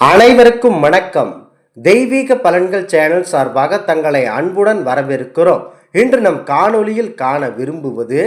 அனைவருக்கும் வணக்கம். தெய்வீக பலன்கள் சேனல் சார்பாக தங்களை அன்புடன் வரவேற்கிறோம். இன்று நம் காணொளியில் காண விரும்புவது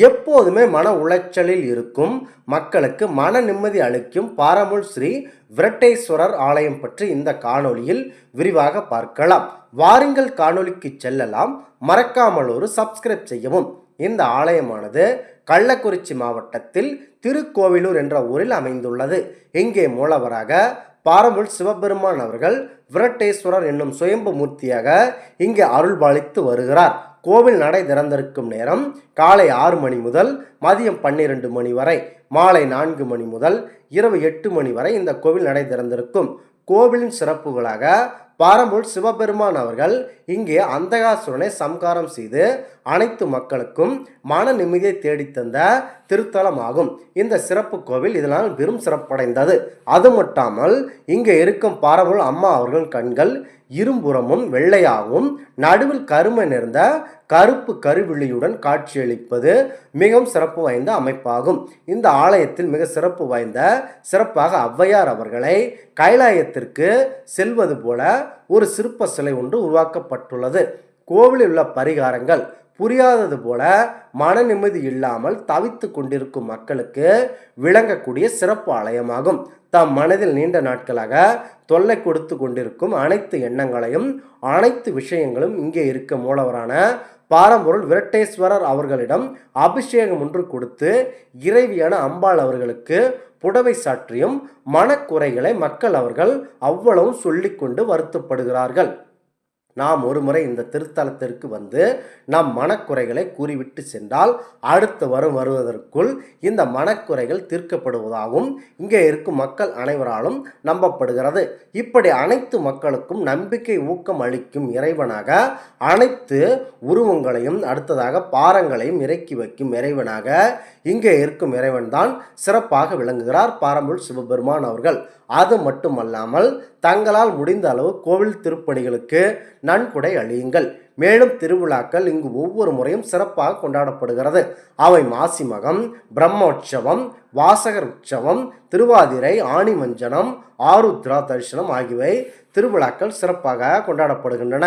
எப்போதுமே மன உளைச்சலில் இருக்கும் மக்களுக்கு மன நிம்மதி அளிக்கும் பாரமுள் ஸ்ரீ விரட்டேஸ்வரர் ஆலயம் பற்றி இந்த காணொளியில் விரிவாக பார்க்கலாம். வாருங்கள் காணொளிக்கு செல்லலாம். மறக்காமல் ஒரு சப்ஸ்கிரைப் செய்யவும். இந்த ஆலயமானது கள்ளக்குறிச்சி மாவட்டத்தில் திருக்கோவிலூர் என்ற ஊரில் அமைந்துள்ளது. இங்கே மூலவராக பாரமுள் சிவபெருமான் அவர்கள் விரட்டேஸ்வரர் என்னும் சுயம்பு மூர்த்தியாக இங்கே அருள்பாலித்து வருகிறார். கோவில் நடை திறந்திருக்கும் நேரம் காலை 6 மணி முதல் மதியம் 12 மணி வரை, மாலை 4 மணி முதல் இரவு 8 மணி வரை இந்த கோவில் நடை திறந்திருக்கும். கோவிலின் சிறப்புகளாக பாரமுள் சிவபெருமான் அவர்கள் இங்கே அந்தகாசுரனை சம்காரம் செய்து அனைத்து மக்களுக்கும் மன நிம்மதியை தேடித்தந்த திருத்தலமாகும். இந்த சிறப்பு கோவில் இதனால் பெரும் சிறப்படைந்தது. அது மட்டாமல் இங்கே இருக்கும் பாரமுள் அம்மா அவர்கள் கண்கள் இருபுறமும் வெள்ளையாகவும் நடுவில் கருமை நிறைந்த கருப்பு கருவிழியுடன் காட்சியளிப்பது மிகவும் சிறப்பு வாய்ந்த அமைப்பாகும். இந்த ஆலயத்தில் மிக சிறப்பு வாய்ந்த சிறப்பாக ஔவையார் அவர்களை கைலாயத்திற்கு செல்வது போல ஒரு சிற்ப சிலை ஒன்று உருவாக்கப்பட்டுள்ளது. கோவிலில் உள்ள பரிகாரங்கள் புரியாதது போல மன நிம்மதி இல்லாமல் தவித்து கொண்டிருக்கும் மக்களுக்கு விளங்கக்கூடிய சிறப்பு ஆலயமாகும். தம் மனதில் நீண்ட நாட்களாக தொல்லை கொடுத்து கொண்டிருக்கும் அனைத்து எண்ணங்களையும் அனைத்து விஷயங்களும் இங்கே இருக்க மூலவரான பாரம்பொருள் விரட்டேஸ்வரர் அவர்களிடம் அபிஷேகம் ஒன்று கொடுத்து இறைவியான அம்பாள் அவர்களுக்கு புடவை சாற்றியும் மனக்குறைகளை மக்கள் அவர்கள் அவ்வளவும் சொல்லிக்கொண்டு வருத்தப்படுகிறார்கள். நாம் ஒரு முறை இந்த திருத்தலத்திற்கு வந்து நம் மனக்குறைகளை கூறிவிட்டு சென்றால் அடுத்து வருவதற்குள் இந்த மனக்குறைகள் தீர்க்கப்படுவதாகவும் இங்கே இருக்கும் மக்கள் அனைவராலும் நம்பப்படுகிறது. இப்படி அனைத்து மக்களுக்கும் நம்பிக்கை ஊக்கம் அளிக்கும் இறைவனாக அனைத்து உருவங்களையும் அடுத்ததாக பாரங்களையும் இறக்கி வைக்கும் இறைவனாக இங்கே இருக்கும் இறைவன் தான் சிறப்பாக விளங்குகிறார் பாரமுள் சிவபெருமான் அவர்கள். அது மட்டுமல்லாமல் தங்களால் முடிந்த அளவு கோவில் திருப்பணிகளுக்கு நன்கொடை அளியுங்கள். மேலும் திருவிழாக்கள் இங்கு ஒவ்வொரு முறையும் சிறப்பாக கொண்டாடப்படுகிறது. அவை மாசி மகம், பிரம்மோற்சவம், வாசகர் உற்சவம், திருவாதிரை, ஆணி மஞ்சனம், ஆருத்ரா தரிசனம் ஆகியவை திருவிழாக்கள் சிறப்பாக கொண்டாடப்படுகின்றன.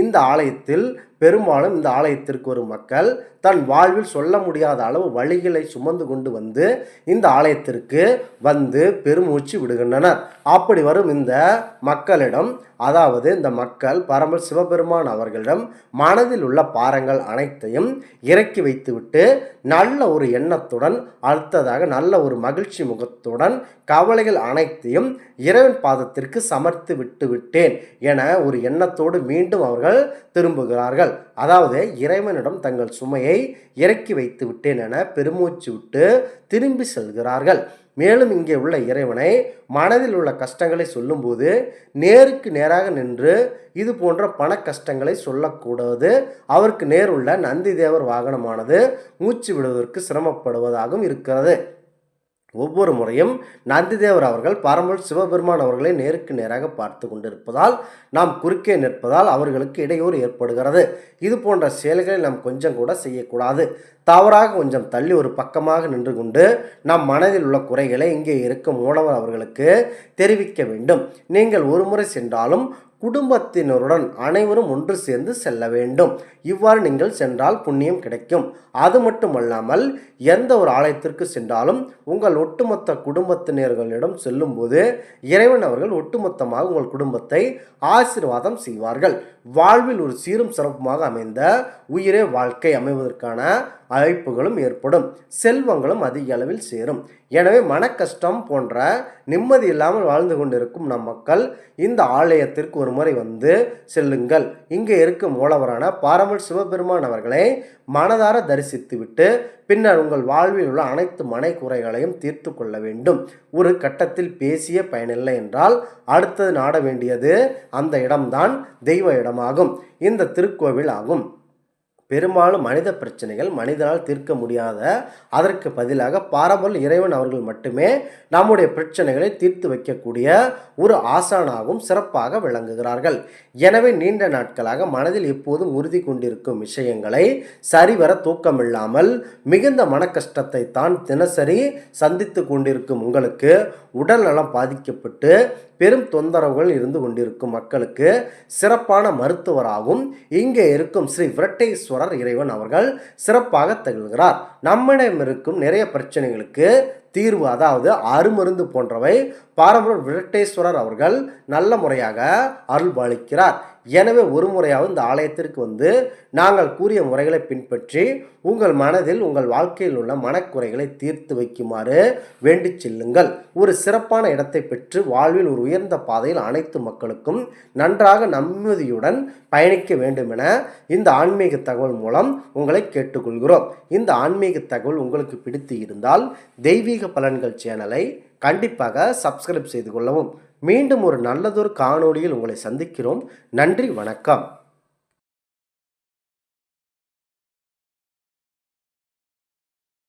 இந்த ஆலயத்தில் பெரும்பாலும் இந்த ஆலயத்திற்கு வரும் மக்கள் தன் வாழ்வில் சொல்ல முடியாத அளவு வழிகளை சுமந்து கொண்டு வந்து இந்த ஆலயத்திற்கு வந்து பெருமூச்சு விடுகின்றனர். அப்படி வரும் இந்த மக்களிடம், அதாவது இந்த மக்கள் பரம்பல் சிவபெருமான் அவர்களிடம் மனதில் உள்ள பாரங்கள் அனைத்தையும் இறக்கி வைத்துவிட்டு நல்ல ஒரு எண்ணத்துடன் அடுத்ததாக நல்ல ஒரு மகிழ்ச்சி முகத்துடன் கவலைகள் அனைத்தையும் இறைவன் பாதத்திற்கு சமர்த்து விட்டு விட்டேன் என ஒரு எண்ணத்தோடு மீண்டும் அவர்கள் திரும்புகிறார்கள். அதாவது இறைவனிடம் தங்கள் சுமையை இறக்கி வைத்து விட்டேன் என பெருமூச்சு விட்டு திரும்பி செல்கிறார்கள். மேலும் இங்கே உள்ள இறைவனை மனதில் உள்ள கஷ்டங்களை சொல்லும்போது நேருக்கு நேராக நின்று இது போன்ற பண கஷ்டங்களை சொல்லக்கூடாது. அவருக்கு நேருள்ள நந்தி தேவர் வாகனமானது மூச்சு விடுவதற்கு சிரமப்படுவதாகவும் இருக்கிறது. ஒவ்வொரு முறையும் நந்திதேவர் அவர்கள் பாரம்பரிய சிவபெருமான் அவர்களை நேருக்கு நேராக பார்த்து கொண்டிருப்பதால் நாம் குறுக்கே நிற்பதால் அவர்களுக்கு இடையூறு ஏற்படுகிறது. இது போன்ற செயல்களை நாம் கொஞ்சம் கூட செய்யக்கூடாது. தவறாக கொஞ்சம் தள்ளி ஒரு பக்கமாக நின்று கொண்டு நம் மனதில் உள்ள குறைகளை இங்கே இருக்கும் மூலவர் அவர்களுக்கு தெரிவிக்க வேண்டும். நீங்கள் ஒரு முறை சென்றாலும் குடும்பத்தினருடன் அனைவரும் ஒன்று சேர்ந்து செல்ல வேண்டும். இவ்வாறு நீங்கள் சென்றால் புண்ணியம் கிடைக்கும். அது மட்டுமல்லாமல் எந்த ஒரு ஆலயத்திற்கு சென்றாலும் உங்கள் ஒட்டுமொத்த குடும்பத்தினர்களிடம் செல்லும்போது இறைவன் அவர்கள் ஒட்டுமொத்தமாக உங்கள் குடும்பத்தை ஆசீர்வாதம் செய்வார்கள். வாழ்வில் ஒரு சீரும் சிறப்புமாக அமைந்த உயிரே வாழ்க்கை அமைவதற்கான அழைப்புகளும் ஏற்படும். செல்வங்களும் அதிக அளவில் சேரும். எனவே மன கஷ்டம் போன்ற நிம்மதி இல்லாமல் வாழ்ந்து கொண்டிருக்கும் நம் மக்கள் இந்த ஆலயத்திற்கு ஒரு முறை வந்து செல்லுங்கள். இங்கே இருக்கும் மூலவரான பாரம்பரிய சிவபெருமான் அவர்களை மனதார தரிசித்துவிட்டு பின்னர் உங்கள் வாழ்வில் உள்ள அனைத்து மனை குறைகளையும் தீர்த்து கொள்ள வேண்டும். ஒரு கட்டத்தில் பேசிய பயனில்லை என்றால் அடுத்தது நாட வேண்டியது அந்த இடம்தான் தெய்வ இடமாகும், இந்த திருக்கோவில் ஆகும். பெரும்பாலும் மனித பிரச்சனைகள் மனிதனால் தீர்க்க முடியாத, அதற்கு பதிலாக பாரம்பரிய இறைவன் அவர்கள் மட்டுமே நம்முடைய பிரச்சனைகளை தீர்த்து வைக்கக்கூடிய ஒரு ஆசானாகவும் சிறப்பாக விளங்குகிறார்கள். எனவே நீண்ட நாட்களாக மனதில் எப்போதும் உறுதி கொண்டிருக்கும் விஷயங்களை சரிவர தூக்கமில்லாமல் மிகுந்த மன கஷ்டத்தை தான் தினசரி சந்தித்து கொண்டிருக்கும் உங்களுக்கு உடல் நலம் பாதிக்கப்பட்டு பெரும் தொந்தரவுகள் இருந்து கொண்டிருக்கும் மக்களுக்கு சிறப்பான மருத்துவராகும் இங்கே இருக்கும் ஸ்ரீ விரட்டேஸ்வரர் இறைவன் அவர்கள் சிறப்பாக திகழ்கிறார். நம்மிடம் இருக்கும் நிறைய பிரச்சனைகளுக்கு தீர்வு, அதாவது அருமருந்து போன்றவை பாரம்பரிய விரட்டேஸ்வரர் அவர்கள் நல்ல முறையாக அருள்பாலிக்கிறார். எனவே ஒரு முறையாவது இந்த ஆலயத்திற்கு வந்து நாங்கள் கூறிய முறைகளை பின்பற்றி உங்கள் மனதில் உங்கள் வாழ்க்கையில் உள்ள மனக்குறைகளை தீர்த்து வைக்குமாறு வேண்டி செல்லுங்கள். ஒரு சிறப்பான இடத்தை பெற்று வாழ்வில் ஒரு உயர்ந்த பாதையில் அனைத்து மக்களுக்கும் நன்றாக நிம்மதியுடன் பயணிக்க வேண்டும் என இந்த ஆன்மீக தகவல் மூலம் உங்களை கேட்டுக்கொள்கிறோம். இந்த ஆன்மீக தகவல் உங்களுக்கு பிடித்து இருந்தால் தெய்வீக பலன்கள் சேனலை கண்டிப்பாக சப்ஸ்கிரைப் செய்து கொள்ளவும். மீண்டும் ஒரு நல்லதொரு காணொளியில் உங்களை சந்திக்கிறோம். நன்றி, வணக்கம்.